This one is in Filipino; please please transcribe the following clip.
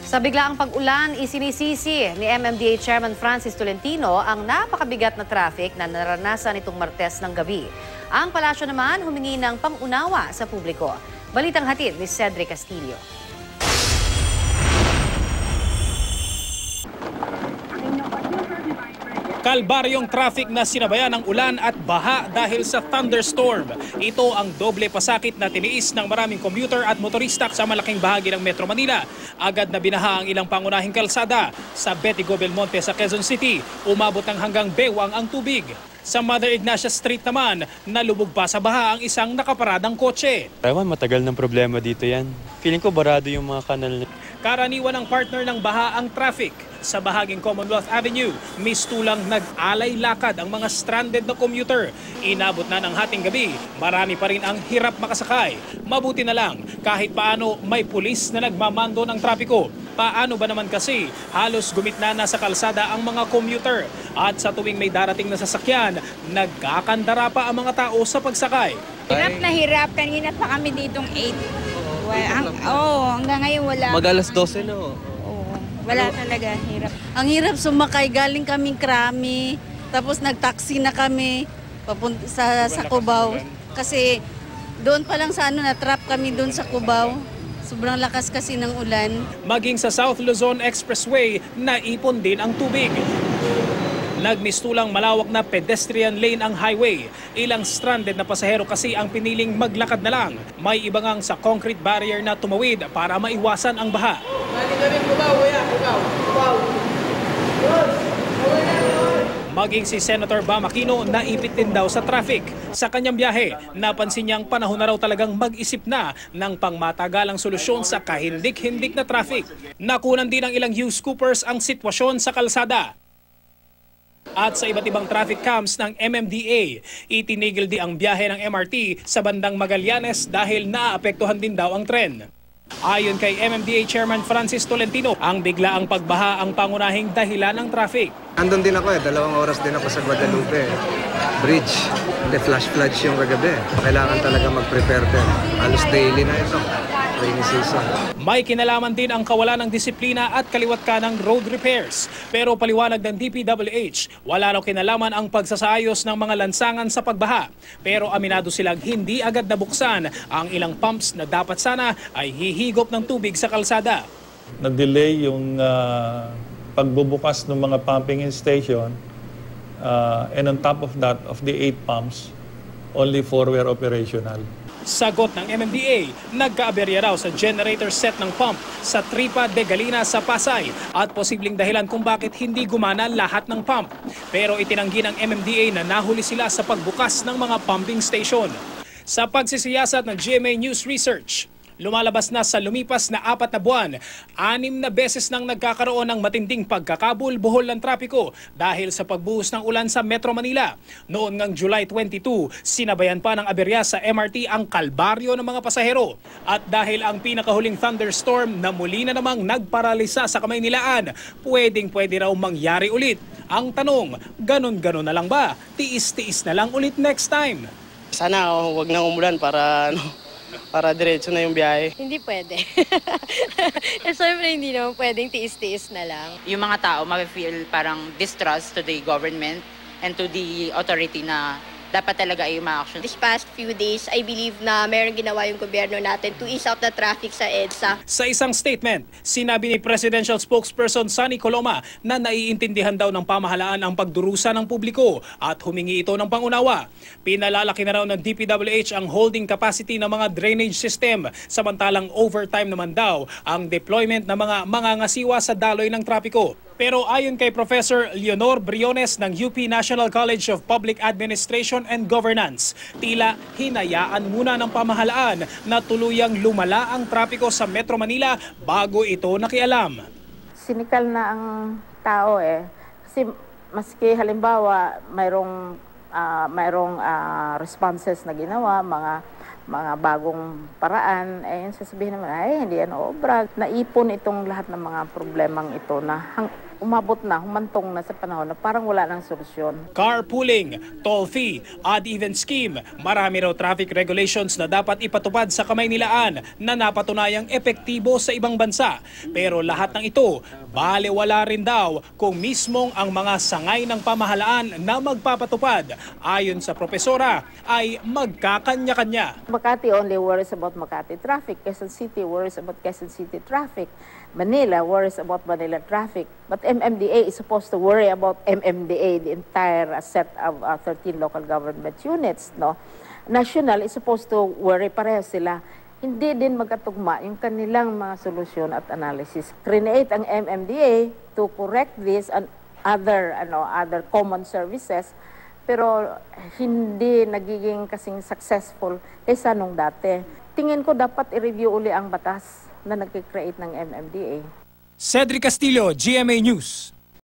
Sa biglaang pag-ulan, isinisisi ni MMDA Chairman Francis Tolentino ang napakabigat na traffic na naranasan itong Martes ng gabi. Ang palasyo naman humingi ng pang-unawa sa publiko. Balitang hatid ni Cedric Castillo. Kalbaryong traffic na sinabayan ng ulan at baha dahil sa thunderstorm. Ito ang doble pasakit na tiniis ng maraming commuter at motorista sa malaking bahagi ng Metro Manila. Agad na binaha ang ilang pangunahing kalsada. Sa Betigo Belmonte sa Quezon City, umabot ng hanggang bewang ang tubig. Sa Mother Ignacia Street naman, nalubog pa sa baha ang isang nakaparadang kotse. Ewan, matagal ng problema dito yan. Feeling ko barado yung mga kanal. Karaniwan ang partner ng baha ang traffic. Sa bahaging Commonwealth Avenue, mistulang nag-alay lakad ang mga stranded na commuter. Inabot na ng hating gabi, marami pa rin ang hirap makasakay. Mabuti na lang, kahit paano may pulis na nagmamando ng trapiko. Paano ba naman kasi halos gumitna na sa kalsada ang mga commuter at sa tuwing may darating na sasakyan, nagkakandara pa ang mga tao sa pagsakay. Hirap na hirap. Kanina pa kami ditong 8. Hanggang ngayon wala. Mag-alas 12 na. Wala talaga, hirap. Ang hirap sumakay, galing kaming Krami, tapos nag-taxi na kami papunta sa Cubao. Kasi doon pa lang sa na-trap kami doon sa Cubao. Sobrang lakas kasi ng ulan. Maging sa South Luzon Expressway, naipon din ang tubig. Nagmistulang malawak na pedestrian lane ang highway. Ilang stranded na pasahero kasi ang piniling maglakad na lang. May iba ngang sa concrete barrier na tumawid para maiwasan ang baha. Maging si Senator Bam Aquino naipit din daw sa traffic. Sa kanyang biyahe, napansin niyang panahon na raw talagang mag-isip na ng pangmatagalang solusyon sa kahindik-hindik na traffic. Nakunan din ng ilang news scoopers ang sitwasyon sa kalsada. At sa iba't ibang traffic cams ng MMDA, itinigil din ang biyahe ng MRT sa bandang Magallanes dahil naaapektuhan din daw ang tren. Ayon kay MMDA Chairman Francis Tolentino, ang biglaang pagbaha ang pangunahing dahilan ng traffic. Andun din ako 2 oras din ako sa Guadalupe Bridge. Hindi, flash floods yung kagabi. Kailangan talaga mag-prepare din. Halos daily na ito. Rainy season. May kinalaman din ang kawalan ng disiplina at kaliwat ka ng road repairs. Pero paliwanag ng DPWH, wala raw kinalaman ang pagsasaayos ng mga lansangan sa pagbaha. Pero aminado silang hindi agad nabuksan ang ilang pumps na dapat sana ay hihigop ng tubig sa kalsada. Na-delay yung pagbubukas ng mga pumping station and on top of that, of the 8 pumps, only 4 were operational. Sagot ng MMDA, nagkaaberya raw sa generator set ng pump sa Tripa de Galina sa Pasay at posibleng dahilan kung bakit hindi gumana lahat ng pump. Pero itinanggi ng MMDA na nahuli sila sa pagbukas ng mga pumping station. Sa pagsisiyasat ng GMA News Research, lumalabas na sa lumipas na 4 na buwan, 6 na beses nang nagkakaroon ng matinding pagkakabul-buhol ng trapiko dahil sa pagbuhos ng ulan sa Metro Manila. Noon ngang July 22, sinabayan pa ng aberya sa MRT ang kalbaryo ng mga pasahero. At dahil ang pinakahuling thunderstorm na muli na namang nagparalisa sa Kamaynilaan, pwedeng-pwede raw mangyari ulit. Ang tanong, ganun-ganun na lang ba? Tiis-tiis na lang ulit next time? Sana wag nang umulan para diretso na yung biyahe. Hindi pwede. Siyempre hindi naman pwedeng tiis-tiis na lang. Yung mga tao ma-feel parang distrust to the government and to the authority na dapat talaga ay ma-action. This past few days, I believe na meron ginawa yung gobyerno natin to ease out the traffic sa EDSA. Sa isang statement, sinabi ni Presidential Spokesperson Sonny Coloma na naiintindihan daw ng pamahalaan ang pagdurusa ng publiko at humingi ito ng pangunawa. Pinalalaki na raw ng DPWH ang holding capacity ng mga drainage system, samantalang overtime naman daw ang deployment ng mga mangangasiwa sa daloy ng trapiko. Pero ayon kay Professor Leonor Briones ng UP National College of Public Administration and Governance, tila hinayaan muna ng pamahalaan na tuluyang lumala ang trapiko sa Metro Manila bago ito nakialam. Sinikal na ang tao kasi maski halimbawa mayroong responses na ginawa, mga mga bagong paraan, eh sasabihin naman, ay hindi yan obra. Naipon itong lahat ng mga problemang ito na umabot na, humantong na sa panahon na parang wala ng solusyon. Carpooling, toll fee, odd-even scheme. Marami raw traffic regulations na dapat ipatupad sa Kamaynilaan na napatunayang epektibo sa ibang bansa. Pero lahat ng ito, balewala rin daw kung mismong ang mga sangay ng pamahalaan na magpapatupad, ayon sa profesora, ay magkakanya-kanya. Makati only worries about Makati traffic. Quezon City worries about Quezon City traffic. Manila worries about Manila traffic. But MMDA is supposed to worry about MMDA, the entire set of 13 local government units. No? National is supposed to worry, pareho sila. Hindi din magkatugma yung kanilang mga solusyon at analysis. Create ang MMDA to correct this and other common services, pero hindi nagiging kasing successful kaysa nung dati. Tingin ko dapat i-review uli ang batas na nag-create ng MMDA. Cedric Castillo, GMA News.